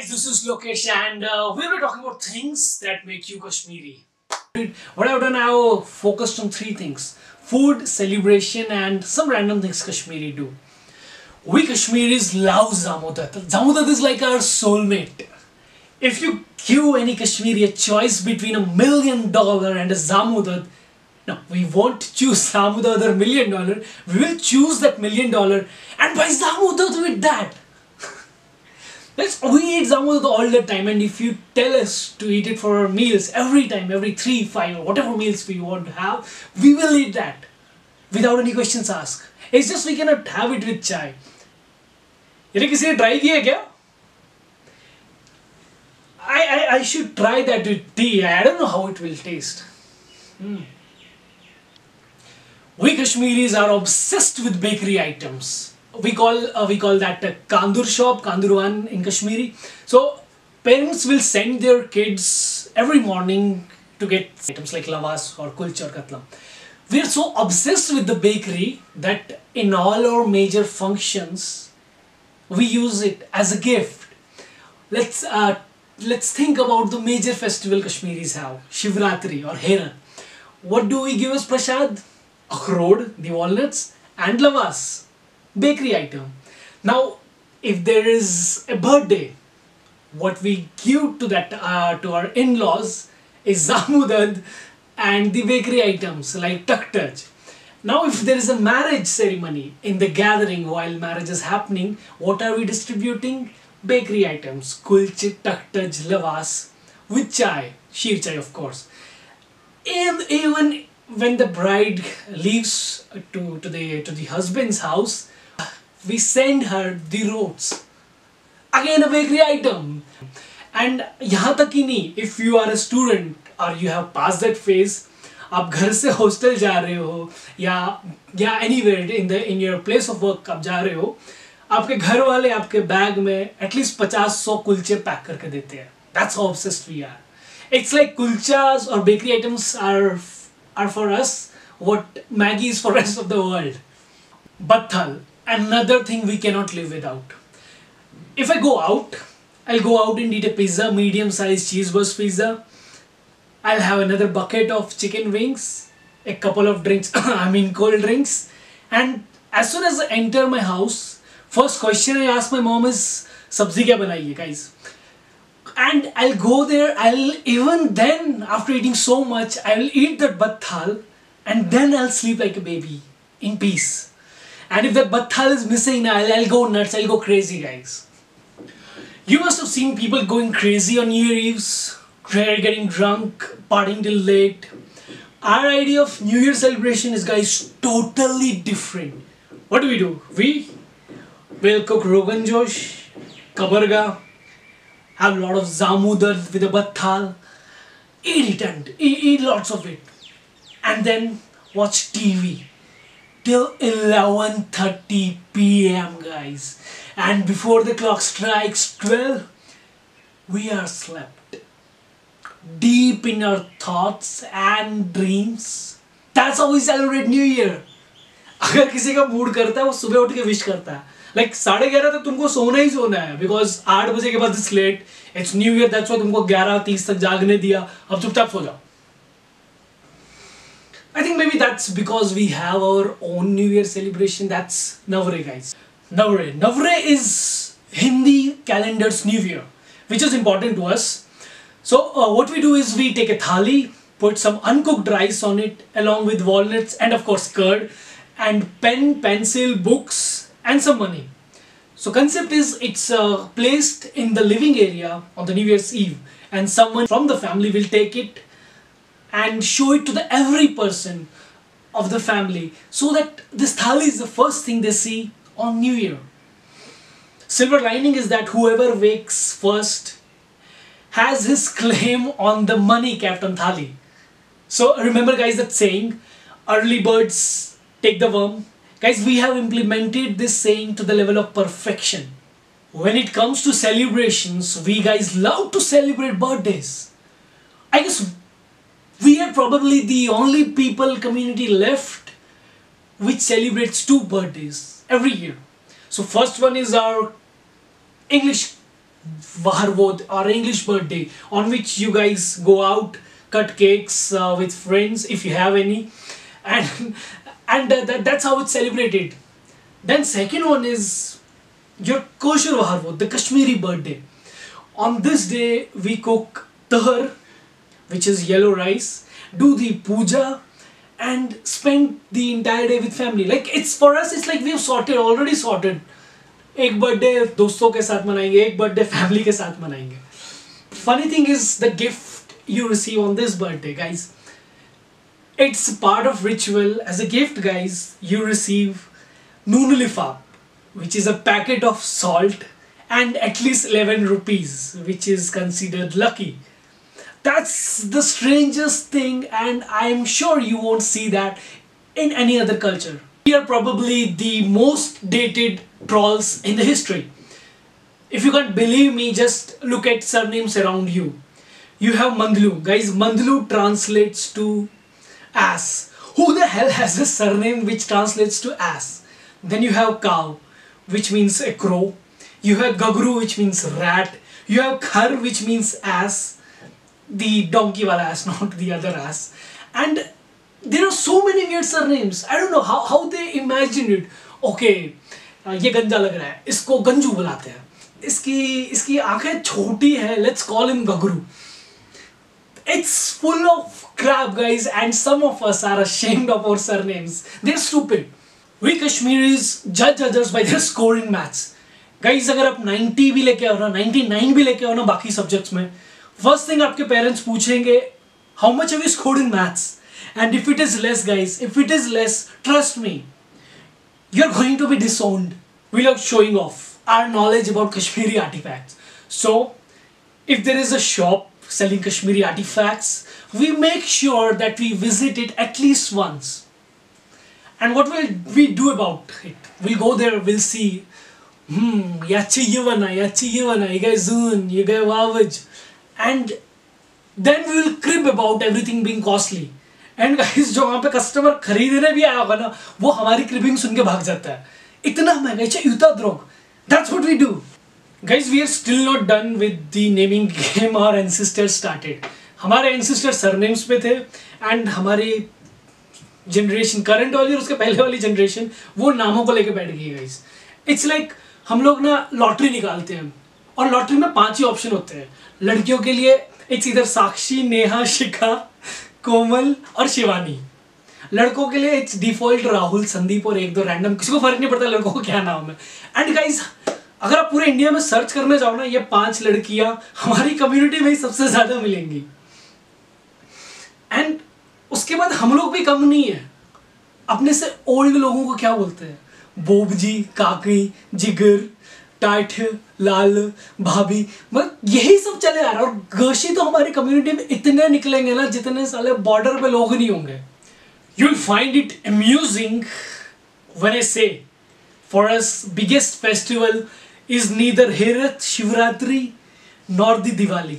Guys, this is Lokesh and we'll be talking about things that make you Kashmiri. What I've done, I've focused on three things: food, celebration, and some random things Kashmiri do. We Kashmiris love Zamudat. Zamudat is like our soulmate. If you give any Kashmiri a choice between $1 million and a Zamudat, no, we won't choose Zamudat or $1 million. We will choose that $1 million and buy Zamudat with that. We eat Zamudat all the time, and if you tell us to eat it for our meals every time, every 3, 5 or whatever meals we want to have, we will eat that without any questions asked. It's just we cannot have it with chai. ये किसी ने try किया क्या? I should try that with tea. I don't know how it will taste. We Kashmiris are obsessed with bakery items. We call that a kandur shop, kandurwan in Kashmiri. So parents will send their kids every morning to get items like lavas or kulcha or katlam. We are so obsessed with the bakery that in all our major functions we use it as a gift. Let's think about the major festival Kashmiris have: Shivratri or Heran. What do we give as prasad? Akhrod, the walnuts, and lavas. Bakery item. Now, if there is a birthday, what we give to that to our in-laws is Zamudad and the bakery items like Taktaj. Now, if there is a marriage ceremony in the gathering while marriage is happening, what are we distributing? Bakery items: kulche, Taktaj, lavas, with chai, sheer chai, of course. And even when the bride leaves to the husband's house, we send her the roads. Again, a bakery item. And यहाँ तक ही नहीं, if you are a student or you have passed that phase, आप घर से hostel जा रहे हो या anywhere in your place of work आप जा रहे हो, आपके घर वाले आपके बैग में at least 50-100 कुलचे पैक करके देते हैं. That's how obsessed we are. It's like kulchas or bakery items are for us what Maggi is for rest of the world. Bathal, another thing we cannot live without. If I go out, I'll go out and eat a pizza, medium-sized cheeseburger pizza. I'll have another bucket of chicken wings, a couple of drinks, cold drinks. And as soon as I enter my house, first question I ask my mom is, sabzi kya banai hai, guys? And I'll go there, even then, after eating so much, I'll eat that bathal and then I'll sleep like a baby in peace. And if that bathal is missing, I'll go nuts, I'll go crazy, guys. You must have seen people going crazy on New Year Eves, getting drunk, partying till late. Our idea of New Year celebration is, guys, totally different. What do? We will cook Rogan Josh, kabarga, have a lot of Zamudad with a bathal, eat it and eat lots of it. And then watch TV till 11:30 p.m. guys, and before the clock strikes 12, we are slept deep in our thoughts and dreams. That's how we celebrate New Year. अगर किसी का mood करता है वो सुबह उठ के wish करता है, like 11:30 तक तुमको सोना ही सोना है, because 8 बजे के बाद it's late, it's New Year, that's why तुमको 11:30 तक जागने दिया, अब चुपचाप सो जाओ. I think maybe that's because we have our own New Year celebration. That's Navre, guys. Navre is Hindi calendar's New Year, which is important to us. So what we do is we take a thali, put some uncooked rice on it along with walnuts and of course curd, and pen, pencil, books and some money. So concept is it's placed in the living area on the New Year's Eve, and someone from the family will take it and show it to every person of the family, so that this thali is the first thing they see on New Year. Silver lining is that whoever wakes first has his claim on the money kept on thali. So remember, guys, that saying, early birds take the worm. Guys, we have implemented this saying to the level of perfection. When it comes to celebrations, we guys love to celebrate birthdays. I guess we are probably the only community left which celebrates 2 birthdays every year. So first one is our English Vaharvod or English birthday, on which you guys go out, cut cakes with friends if you have any, and that's how it's celebrated. Then second one is your kosher Vaharvod, the Kashmiri birthday. On this day we cook tahar, which is yellow rice, do the puja, and spend the entire day with family. Like, it's for us, it's like we've already sorted. एक birthday दोस्तों के साथ मनाएंगे, एक birthday family के साथ मनाएंगे. Funny thing is the gift you receive on this birthday, guys. It's part of ritual. As a gift, guys, you receive noon lifaf, which is a packet of salt, and at least 11 rupees, which is considered lucky. That's the strangest thing, and I'm sure you won't see that in any other culture. We are probably the most dated trolls in the history. If you can't believe me, just look at surnames around you. You have Mandlu. Guys, Mandlu translates to ass. Who the hell has a surname which translates to ass? Then you have Cow, which means a crow. You have Gagru, which means rat. You have Khar, which means ass. The donkey wala ass, not the other ass. And there are so many weird surnames. I don't know how they imagined it. Okay, ये गंजा लग रहा है, इसको गंजू बुलाते हैं. इसकी आंखें छोटी है, let's call him Gagru. It's full of crap, guys, and some of us are ashamed of our surnames. They're stupid. We Kashmiris judge others by their score in maths. Guys, अगर आप 90 भी लेके आओ ना, 99 भी लेके आओ ना बाकी subjects में, first thing आपके parents पूछेंगे, how much have you scored in maths? And if it is less, guys, if it is less, trust me, you're going to be disowned. We love showing off our knowledge about Kashmiri artifacts. So, if there is a shop selling Kashmiri artifacts, we make sure that we visit it at least once. And what will we do about it? We'll go there, we'll see, yachi yivana, you guys zoon, you guys wawaj. And then we will crib about everything being costly. And guys, जो वहाँ पे customer खरीदने भी आया होगा ना, वो हमारी क्रिपिंग सुन के भाग जाता है. इतना महंगा है, युता द्रोग. That's what we do. Guys, we are still not done with the naming game our ancestors started. हमारे ancestors surnames पे थे, and हमारी generation, current वाली और उसके पहले वाली generation, वो नामों को लेके बैठ गई. Guys, it's like हम लोग ना लॉटरी निकालते हैं, और लॉटरी में 5 ही ऑप्शन होते हैं. लड़कियों के लिए it's either साक्षी, नेहा, शिखा, कोमल और शिवानी. लड़कों के लिए इट्स डिफॉल्ट राहुल, संदीप और एक दो रैंडम. किसी को फर्क नहीं पड़ता लड़कों को क्या नाम है. एंड गाइस, अगर आप पूरे इंडिया में सर्च करने जाओ ना, ये 5 लड़कियां हमारी कम्युनिटी में ही सबसे ज्यादा मिलेंगी. एंड उसके बाद हम लोग भी कम नहीं है. अपने से ओल्ड लोगों को क्या बोलते हैं? बोबजी, काकी, जिगर, टाइट, लाल, भाभी, मतलब यही सब चले आ रहा है. और गर्शी तो हमारी कम्युनिटी में इतने निकलेंगे ना जितने साले बॉर्डर पे लोग नहीं होंगे. You'll find it amusing when I say, for us, biggest festival is neither Herat, Shivratri, nor the Diwali.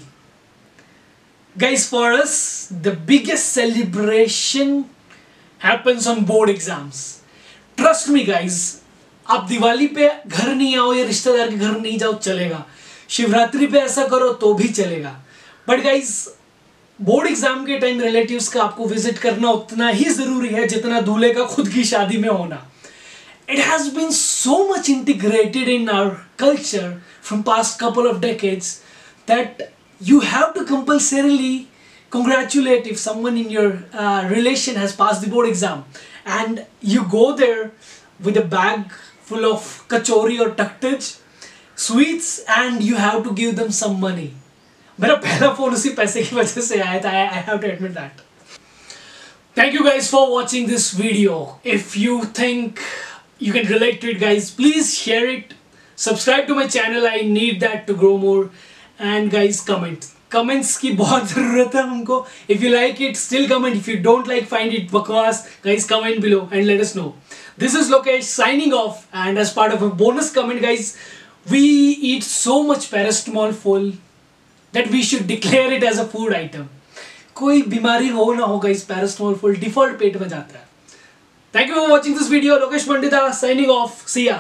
Guys, for us, the biggest celebration happens on board exams. Trust me, guys. आप दिवाली पे घर नहीं आओ या रिश्तेदार के घर नहीं जाओ चलेगा. शिवरात्रि पे ऐसा करो तो भी चलेगा. बट गाइज, बोर्ड एग्जाम के टाइम रिलेटिव्स का आपको विजिट करना उतना ही जरूरी है जितना दूल्हे का खुद की शादी में होना. It has been so much integrated in our culture from past couple of decades that you have to compulsorily congratulate if someone in your relation has passed the board exam, and you go there with a bag full of kachori or taktaj sweets, and you have to give them some money. मेरा पहला phone उसी पैसे की वजह से आया था. I have to admit that. Thank you guys for watching this video. If you think you can relate to it, guys, please share it. Subscribe to my channel. I need that to grow more. And guys, comment. Comments की बहुत ज़रूरत है हमको. If you like it, still comment. If you don't like, find it बकवास, guys, comment below and let us know. This is Lokesh signing off. And as part of a bonus comment, guys, we eat so much paracetamol full that we should declare it as a food item. कोई बीमारी हो ना हो guys, paracetamol full default पेट में जाता है. Thank you for watching this video. Lokesh Pandita signing off. See ya.